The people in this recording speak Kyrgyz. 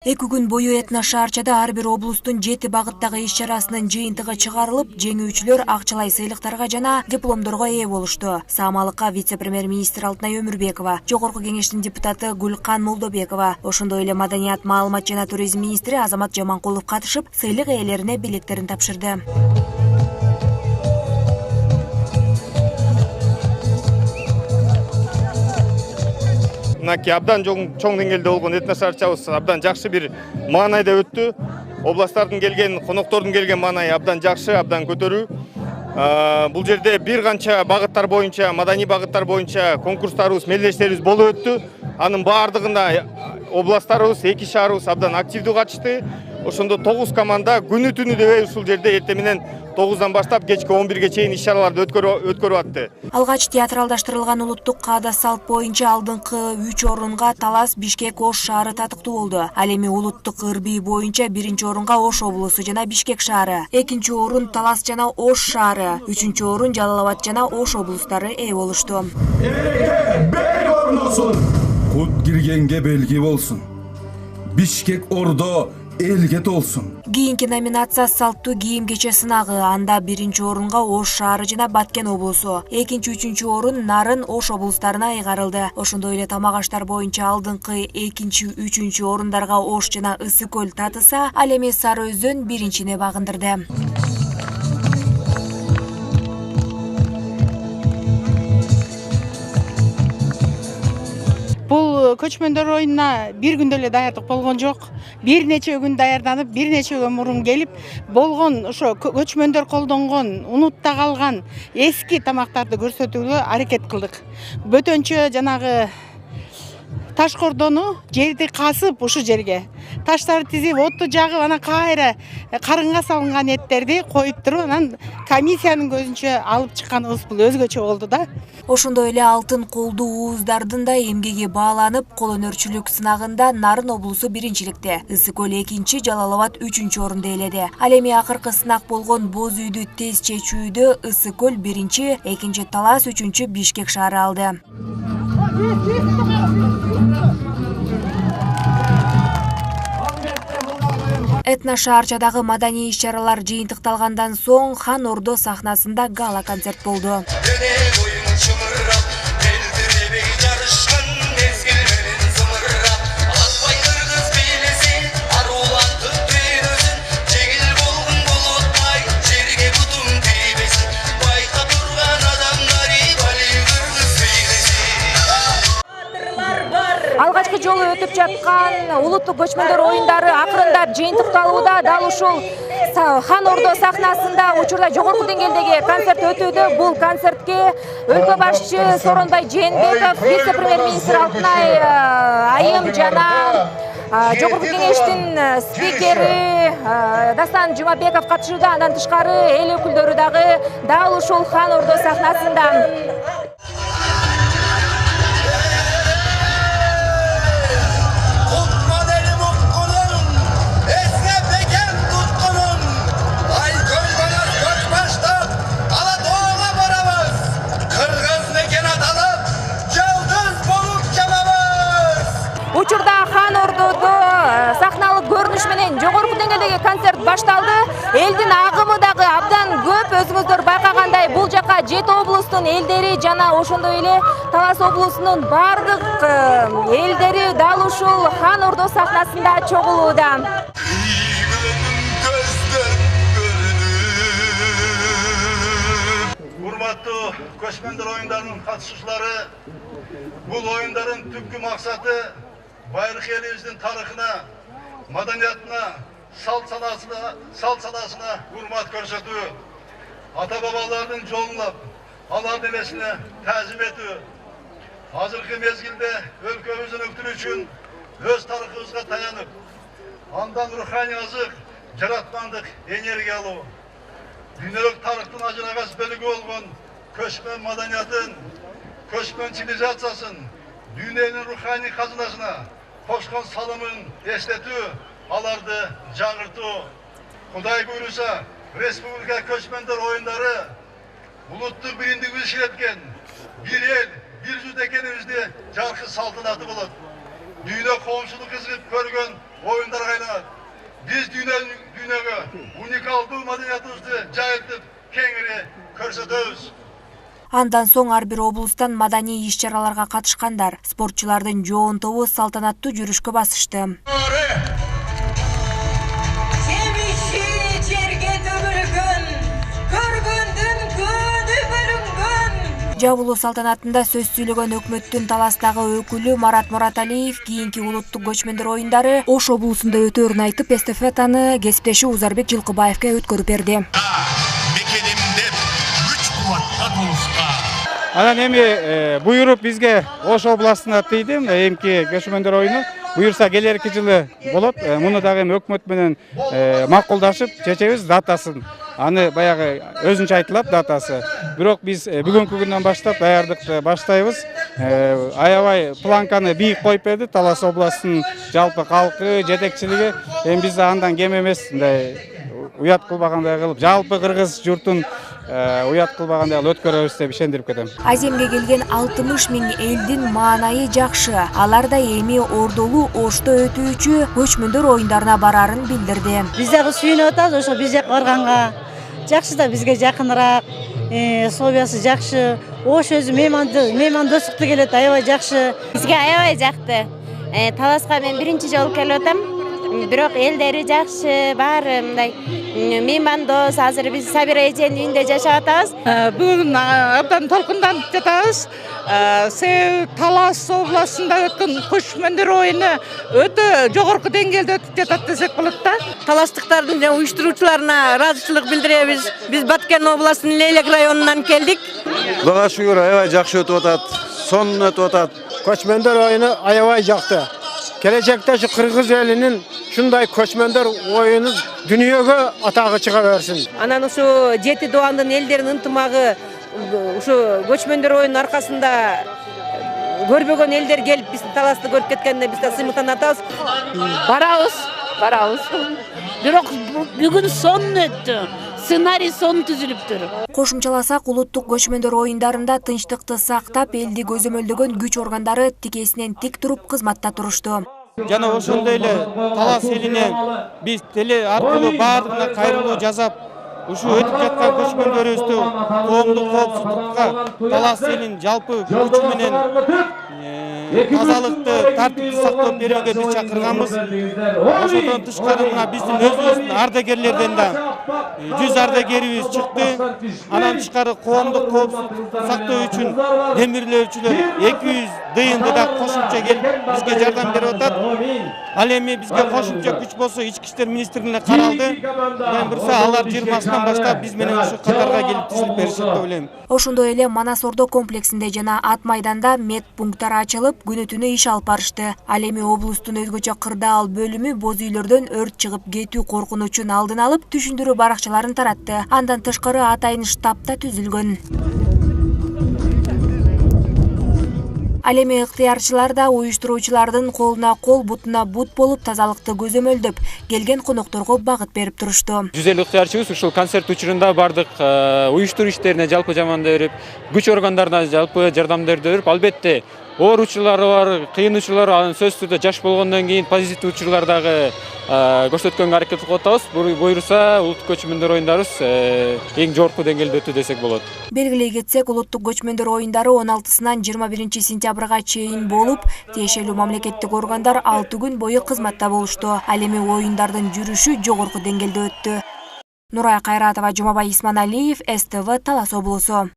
2 күн бою Этно шаарчада ар бир облустун 7 багыттагы иш-чарасынын жыйынтыгы чыгарылып, жеңүүчүлөр акчалай сыйлыктарга жана дипломдорго ээ болушту. Саамалыкка вице-премьер-министр Алтынай Өмүрбекова, Жогорку кеңештин депутаты Гүлкан Молдобекова, ошондой эле маданият, маалымат жана туризм министри Азамат Жаманкулов катышып, сыйлык ээлерине билектерин тапшырды. Мынакей абдан чоң деңгээлде болгон Этно шаарчабыз абдан жакшы бир маанайда өттү. Областтардын келген, коноктордун келген маанайы абдан жакшы, абдан көтөрүү. Бул жерде бир канча багыттар боюнча, маданий багыттар боюнча конкурстарыбыз, мелдештерибиз болуп өттү. Анын баардыгында областтарыбыз, 2 шаарыбыз абдан активдүү катышты. Ошондо 9 команда күнү түнү дебей ушул жерде эртең менен 9-дан баштап кечки 11-ге чейин иш-чараларды өткөрүп атты. Алгач театралдаштырылган улуттук каада-салт боюнча алдыңкы 3 орунга Талас, Бишкек, Ош шаары татыктуу болду. Ал эми улуттук ыр-бий боюнча 1-чи орунга Ош облусу жана Бишкек шаары, 2-чи орун Талас жана Ош шаары, 3-чү орун Жалал Абад жана Ош облустары ээ болушту. Бел орносун. Кут киргенге белги болсун. Бишкек Ордо элге толсун. Кийинки номинация салттуу кийим кече сынагы. Анда 1-чи орунга Ош шаары жана Баткен облусу, 2-чи, 3-чү орун Нарын, Ош облустарына айгарылды. Ошондой эле тамак аштар боюнча алдыңкы 2-чи, 3-чү орундарга Ош жана Ысык көл татыса, ал эми Сары Өзөн 1-чине багындырды. Бул көчмөндөр оюнуна бир күндө эле даярдык болгон жок. Бир нече күн даярданып, бир нече күн мурун келип, болгон ошо көчмөндөр колдонгон, унутта калган эски тамактарды көрсөтүүгө аракет кылдык. Бөтөнчө жанагы таш кордону жерди касып ушу жерге таштарды тизип, отту жагып, анан кайра карынга салынган эттерди коюп туруп, анан комиссиянын көзүнчө алып чыкканыбыз бул өзгөчө болду да. Ошондой эле алтын колдуу ууздардын да эмгеги бааланып, кол өнөрчүлүк сынагында Нарын облусу 1-чиликте, Ысык көл 2-чи, Жалал Абад 3-чү орунду ээледи. Ал эми акыркы сынак болгон боз үйдү тез чечүүдө Ысык көл 1-чи, 2-чи Талас, 3-чү Бишкек шаары алды. Этно шаарчадагы маданий иш-чаралар жыйынтыкталгандан соң Хан Ордо сахнасында гала концерт болду. Алгачкы жолу өтүп жаткан улуттук көчмөндөр оюндары акырындап жыйынтыкталууда. Дал ушул Хан Ордо сахнасында учурда жогорку деңгээлдеги концерт өтүүдө. Бул концертке өлкө башчы Сооронбай Жээнбеков, вице-премьер-министр Алтынай айым жана Жогорку кеңештин спикери Дастан Жумабеков катышууда. Андан тышкары эл өкүлдөрү дагы дал ушул Хан Ордо сахнасында. Учурда Хан Ордодо сахналык көрүнүш менен жогорку деңгээлдеги концерт башталды. Элдин агымы дагы абдан көп. Өзүңүздөр байкагандай, бул жака 7 облустун элдери жана ошондой эле Талас облусунун бардык элдери дал ушул Хан Ордо сахнасында чогулууда. Урматтуу көчмөндөр оюндарынын катышуучулары, бул оюндардын түпкү максаты байыркы элибиздин тарыхына, маданиятына, салт санасына урмат көрсөтүү, ата-бабалардын жолуңлап, алардын элесине таазим этүү, азыркы мезгилде өлкөбүздүн өктүрүү үчүн өз тарыхыбызга таянып, андан руханий азык, жараткандык энергия алуу, дүйнөлүк тарыхтын ажырагас бөлүгү болгон көчмөн маданиятын, көчмөн цивилизациясын, дүйнөнүн руханий казынасына кошкон салымын эстетүү, аларды жаңыртуу. Кудай буйруса, республика көчмөндөр оюндары улуттук бириндигибизди ширеткен бир эл, бир журт экенибизди жаркын салтанаты болот. дүйнө коомчулук кызыгып көргөн оюндарга айланат. Биз дүйнөгө уникалдуу маданиятыбызды жайылтып кеңири көрсөтөбүз. Андан соң ар бир облустан маданий иш-чараларга катышкандар спортчулардын жоон тобу салтанаттуу жүрүшкө басышты. Жабылуу салтанатында сөз сүйлөгөн өкмөттүн Таластагы өкүлү Марат Мураталиев кийинки улуттук көчмөндөр оюндары Ош облусунда өтөөрүн айтып, эстафетаны кесиптеши Узарбек Жылкыбаевке өткөрүп берди. Анан эми буйруп бизге Ош областына тийди эмки көчмөндөр оюну. Буюрса келерки жылы болот. Муну дагы эми өкмөт менен макулдашып чечебиз датасын. Аны баягы өзүнчө айтылат датасы. Бирок биз бүгүнкү күндөн баштап даярдыкты баштайбыз. Аябай планканы бийик коюп берди Талас областынын жалпы калкы, жетекчилиги. Эми биз андан кем эмес, мындай уят кылбагандай кылып, жалпы кыргыз журтун уят кылбагандай кылып өткөрөбүз деп ишендирип кетем. Аземге келген 60 миң элдин маанайы жакшы. Алар да эми ордолуу Ошто өтүүчү көчмөндөр оюндарына барарын билдирди. Биз дагы сүйүнүп атабыз ошо биз жак барганга. Жакшы да бизге жакыныраак, совиясы жакшы. Ош өзү меймандостукту келет, аябай жакшы. Бизге аябай жакты. Таласка мен биринчи жолу келип атам. Бирок элдери жакшы, баары мындай меймандос. Азыр биз Сабира эженин үйүндө жашап атабыз. Бүгүн абдан толкунданып жатабыз. Талас областында өткөн көчмөндөр оюну өтө жогорку деңгээлде өтүп жатат десек болот да. Таластыктардын жана уюштуруучуларына ыраазычылык билдиребиз. Биз Баткен областынын Лейлек районунан келдик. Буга шүгүр аябай жакшы өтүп атат, сонун өтүп атат. Көчмөндөр оюну аябай жакты. Келечекте şu Кыргыз элинин шундай көчмөндөр оюну дүйнөгө атагы чыга берсин. Анан ушу 7 дубандын элдеринин ынтымагы ушу көчмөндөр оюнунун аркасында көрбөгөн элдер келип биз Таласты көрүп кеткенине биз да сыймыктанып атабыз. Барабыз. Бирок бүгүн сонун өттү. Сценарий сонун түзүлүптүр. Кошумчаласак, улуттук көчмөндөр оюндарында тынчтыкты сактап, элди көзөмөлдөгөн күч органдары тикесинен тик туруп кызматта турушту. Жана ошондой эле Талас элинен биз теле аркылуу баардыгына кайрылуу жасап, ушу өтүп жаткан көчмөндөрүбүздү коомдук коопсуздукка, Талас элин жалпы күчү менен тазалыкты, тартипти сактоо берүүгө биз чакырганбыз. Ошодон тышкары мына биздин өзүбүздүн ардагерлерден да 100 ардагерибиз чыкты. Анан тышкары коомдук коопсуздукту сактоо үчүн темирлөөчүлөр 200 дыйынды да кошумча келип бизге жардам берип атат. Ал эми бизге кошумча күч болсо ички иштер министрлигине каралды. Мен бурса алар 20-сынан баштап биз менен ушу катарга келип тизилип беришет деп ойлойм. Ошондой эле Манас Ордо комплексинде жана Ат майданда медпункттар ачылып, күнү-түнү иш алып барышты. Ал эми облустун өзгөчө кырдаал бөлүмү боз үйлөрдөн өрт чыгып кетүү коркунучун алдын алып, түшүндүрүү баракчаларын таратты. Андан тышкары атайын штаб да түзүлгөн. Ал эми ыктыярчылар да уюштуруучулардын колуна кол, бутуна бут болуп, тазалыкты көзөмөлдөп, келген конокторго багыт берип турушту. 150 ыктыярчыбыз ушул концерт учурунда бардык уюштуруу иштерине жалпы жамандоо берип, күч органдарына жалпы жардамдарды берип, албетте оор учурлары бар, кыйын учурлар, анын сөзсүз түрдө жаш болгондон кийин позитив учурлар дагы көрсөткөнгө аракет кылып атабыз. Буйруса улуттук көчмөндөр оюндарыбыз эң жогорку деңгээлде өтү десек болот. Белгилей кетсек, улуттук көчмөндөр оюндары 16-сынан 21 сентябрга чейин болуп, тиешелүү мамлекеттик органдар 6 күн бою кызматта болушту. Ал эми оюндардын жүрүшү жогорку деңгээлде өттү. Нурай Кайратова, Жумабай Исманалиев, СТВ, Талас облусу.